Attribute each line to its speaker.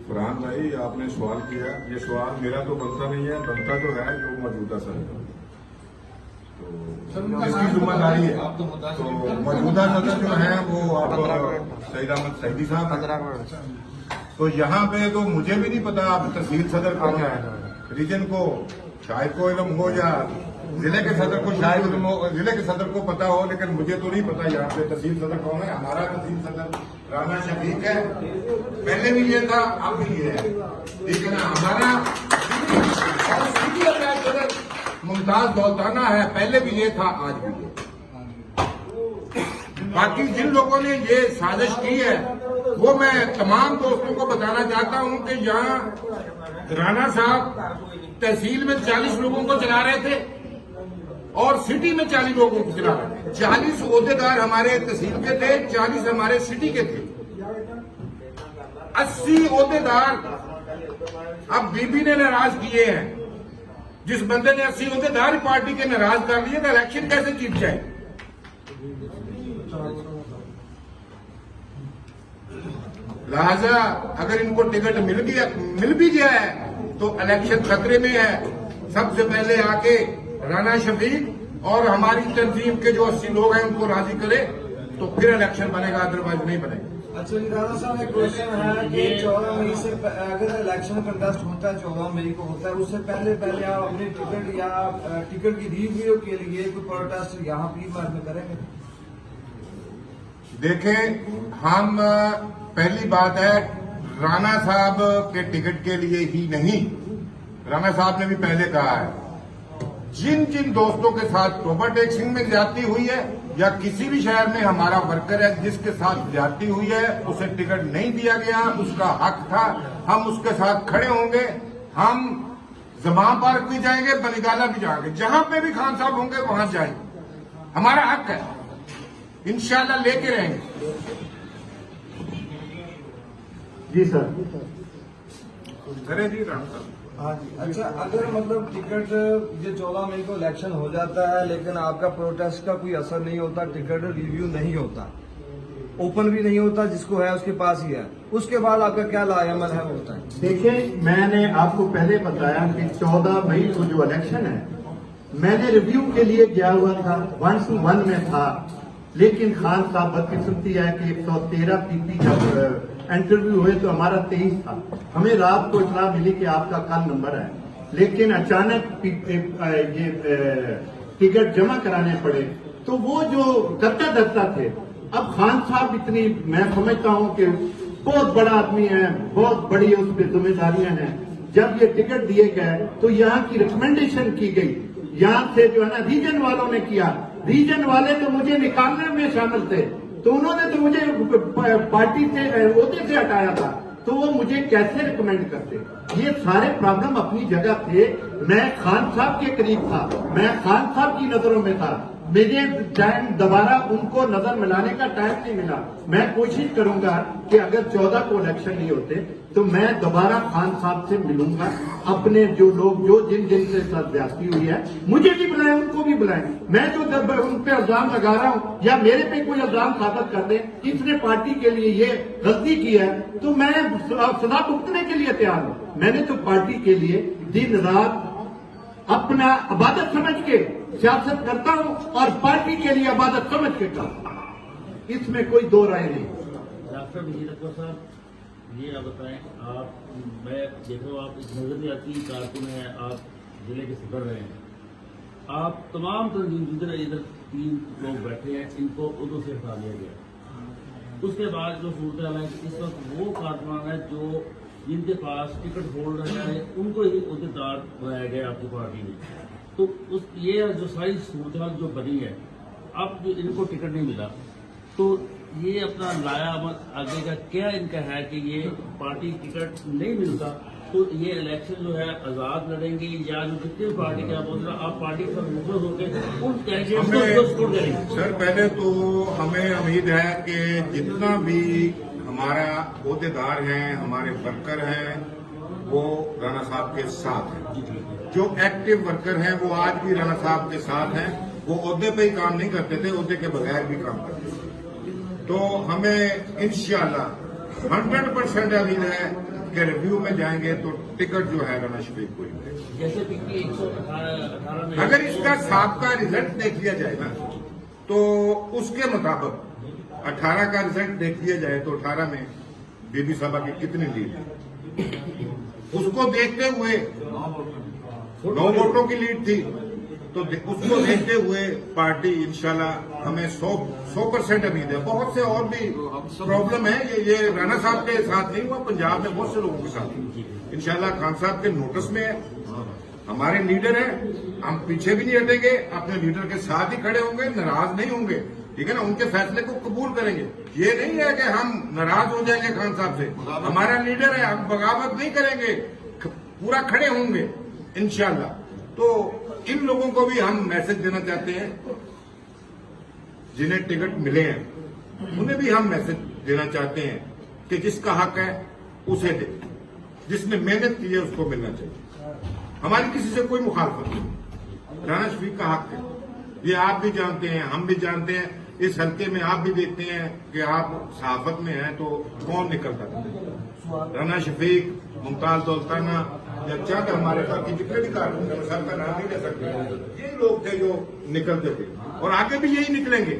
Speaker 1: फरहान भाई, आपने सवाल किया, ये सवाल मेरा तो बनता नहीं है, बनता तो है जो मौजूदा सदर तो इसकी जिम्मेदारी है। तो मौजूदा सदर जो है वो आप सईद अहमद सईदी साहब, तो यहाँ पे तो मुझे भी नहीं पता आप तहसील सदर कौन है, रीजन को शायद को इल्म हो या जिले के सदर को शायद इल्म हो, जिले के सदर को पता हो, लेकिन मुझे तो नहीं पता यहाँ पे तहसील सदर कौन है। हमारा तहसील सदर राना शफीक है, पहले भी ये था, अब भी ये है, ठीक है ना। हमारा सदर मुमताज दौलताना है, पहले भी ये था, आज भी ये। बाकी जिन लोगों ने ये साजिश की है वो मैं तमाम दोस्तों को बताना चाहता हूं कि यहाँ राना साहब तहसील में 40 लोगों को चला रहे थे और सिटी में 40 लोगों को चला रहे थे। 40 ओहदेदार हमारे तहसील के थे, 40 हमारे सिटी के थे, 80 ओहदेदार अब बीबी ने नाराज किए हैं। जिस बंदे ने 80 ओहदेदार पार्टी के नाराज कर लिए तो इलेक्शन कैसे जीत जाए। लिहाजा अगर इनको टिकट मिल भी जाए तो इलेक्शन खतरे में है। सबसे पहले आके राना शफीक और हमारी तंजीम के जो 80 लोग हैं उनको राजी करे तो फिर इलेक्शन बनेगा, अदरवाइज नहीं बनेगा।
Speaker 2: अच्छा जी, राणा साहब एक क्वेश्चन है कि 14 मई से अगर इलेक्शन कंटेस्ट होता है, 14 मई को होता है, उससे पहले आप अपनी टिकट या टिकट की रिव्यू के लिए कोई प्रोटेस्ट यहाँ पीर में करेंगे?
Speaker 1: देखें, हम पहली बात है राणा साहब के टिकट के लिए ही नहीं, राणा साहब ने भी पहले कहा है जिन जिन दोस्तों के साथ टोबर टैक्सिंग में ज्यादती हुई है या किसी भी शहर में हमारा वर्कर है जिसके साथ ज्यादती हुई है, उसे टिकट नहीं दिया गया, उसका हक था, हम उसके साथ खड़े होंगे। हम जमा पार्क भी जाएंगे, बनिगाला भी जाएंगे, जहां पे भी खान साहब होंगे वहां जाएंगे, हमारा हक है, इंशाल्लाह लेके रहेंगे।
Speaker 3: जी सर,
Speaker 1: करें जी राम साहब।
Speaker 2: हाँ जी। अच्छा, अगर मतलब टिकट ये 14 मई को इलेक्शन हो जाता है लेकिन आपका प्रोटेस्ट का कोई असर नहीं होता, टिकट रिव्यू नहीं होता, ओपन भी नहीं होता, जिसको है उसके पास ही है, उसके बाद आपका क्या लाएमल है वो बताएं।
Speaker 3: देखिए, मैंने आपको पहले बताया कि 14 मई को जो इलेक्शन है, मैंने रिव्यू के लिए गया हुआ था, 1 to 1 में था, लेकिन खान साहब बदकिस्मती है कि 113 पीपी जब इंटरव्यू हुए तो हमारा 23 था। हमें रात को इत्तला मिली कि आपका कल नंबर है, लेकिन अचानक ये टिकट जमा कराने पड़े, तो वो जो करता धरता थे। अब खान साहब इतनी, मैं समझता हूं कि बहुत बड़ा आदमी है, बहुत बड़ी उस पर जिम्मेदारियां हैं। जब ये टिकट दिए गए तो यहाँ की रिकमेंडेशन की गई, यहाँ से जो है ना रीजन वालों ने किया, रीजन वाले तो मुझे निकालने में शामिल थे, तो उन्होंने तो मुझे पार्टी से ओहदे से हटाया था, तो वो मुझे कैसे रिकमेंड करते। ये सारे प्रॉब्लम अपनी जगह थे। मैं खान साहब के करीब था, मैं खान साहब की नजरों में था, मुझे टाइम दोबारा उनको नजर मिलाने का टाइम नहीं मिला। मैं कोशिश करूंगा कि अगर 14 को इलेक्शन नहीं होते तो मैं दोबारा खान साहब से मिलूंगा। अपने जो लोग जो जिन जिन से साथ ज्यादती हुई है, मुझे भी बुलाएं, उनको भी बुलाएं। मैं जो उन पे इल्जाम लगा रहा हूं या मेरे पे कोई इल्जाम साबित कर दे इसने पार्टी के लिए ये गलती की है, तो मैं सजा भुगतने के लिए तैयार हूं। मैंने तो पार्टी के लिए दिन रात अपना इबादत समझ के सियासत करता हूं और पार्टी के लिए इबादत समझ के करता हूं, इसमें कोई दो राय नहीं।
Speaker 4: डॉक्टर वजीर अकबर साहब, ये आप बताएं, आप मैं देखो आप इस नजर नहीं आती कारकुन है, आप जिले के सदर रहे हैं, आप तमाम तंजीम इधर 3 लोग बैठे हैं, इनको उर्दू से हटा दिया गया। उसके बाद जो सूरत है इस वक्त वो कारकुनान है जो जिनके पास टिकट होल्डर है उनको ही अहदेदार बनाया गया आपकी पार्टी में। तो उस ये जो सारी सूरत जो बनी है, अब जो इनको टिकट नहीं मिला तो ये अपना लाया आगे का क्या इनका है कि ये पार्टी टिकट नहीं मिलता तो ये इलेक्शन जो है आजाद लड़ेंगे या जो जितनी पार्टी के आप पार्टी के साथ मुखर होकर उन कैंडिडेट को सपोर्ट करेंगे?
Speaker 1: सर, पहले तो हमें उम्मीद है कि जितना भी हमारा ओहदेदार हैं, हमारे वर्कर हैं, वो राणा साहब के साथ हैं। जो एक्टिव वर्कर हैं वो आज भी राणा साहब के साथ हैं। वो ओहदे पे ही काम नहीं करते थे, ओहदे के बगैर भी काम करते थे। तो हमें इंशाल्लाह 100% उम्मीद है के रिव्यू में जाएंगे तो टिकट जो है राना शफीक को ही मिलेगा।
Speaker 4: जैसे पिछली 118 में
Speaker 1: अगर इसका साबका रिजल्ट देख लिया जाए ना तो उसके मुताबिक 18 का रिजल्ट देख लिया जाए तो 18 में बीबी साहबा की कितनी लीड है उसको देखते हुए 9 वोटों की लीड थी, तो उसको देखते हुए पार्टी इंशाल्लाह हमें 100% उम्मीद है। बहुत से और भी प्रॉब्लम है, ये राणा साहब के साथ नहीं हुआ, पंजाब में बहुत से लोगों के साथ इंशाल्लाह खान साहब के नोटिस में है। हमारे लीडर हैं, हम पीछे भी नहीं हटेंगे, अपने लीडर के साथ ही खड़े होंगे, नाराज नहीं होंगे, ठीक है ना। उनके फैसले को कबूल करेंगे। ये नहीं है कि हम नाराज हो जाएंगे खान साहब से, हमारा लीडर है, हम बगावत नहीं करेंगे, पूरा खड़े होंगे इंशाल्लाह। तो इन लोगों को भी हम मैसेज देना चाहते हैं, जिन्हें टिकट मिले हैं उन्हें भी हम मैसेज देना चाहते हैं कि जिसका हक है उसे दे, जिसने मेहनत की है उसको मिलना चाहिए। हमारी किसी से कोई मुखालफत नहीं, राना शफीक का हक है, ये आप भी जानते हैं, हम भी जानते हैं। इस हल्के में आप भी देखते हैं कि आप सहाफत में हैं तो कौन निकलता था, राना शफीक, मुमताज दौलताना या चाहकर हमारे बाकी जितने भी कारकुन थे, सबका नाम नहीं ले सकते, ये लोग थे जो निकलते थे और आगे भी यही निकलेंगे।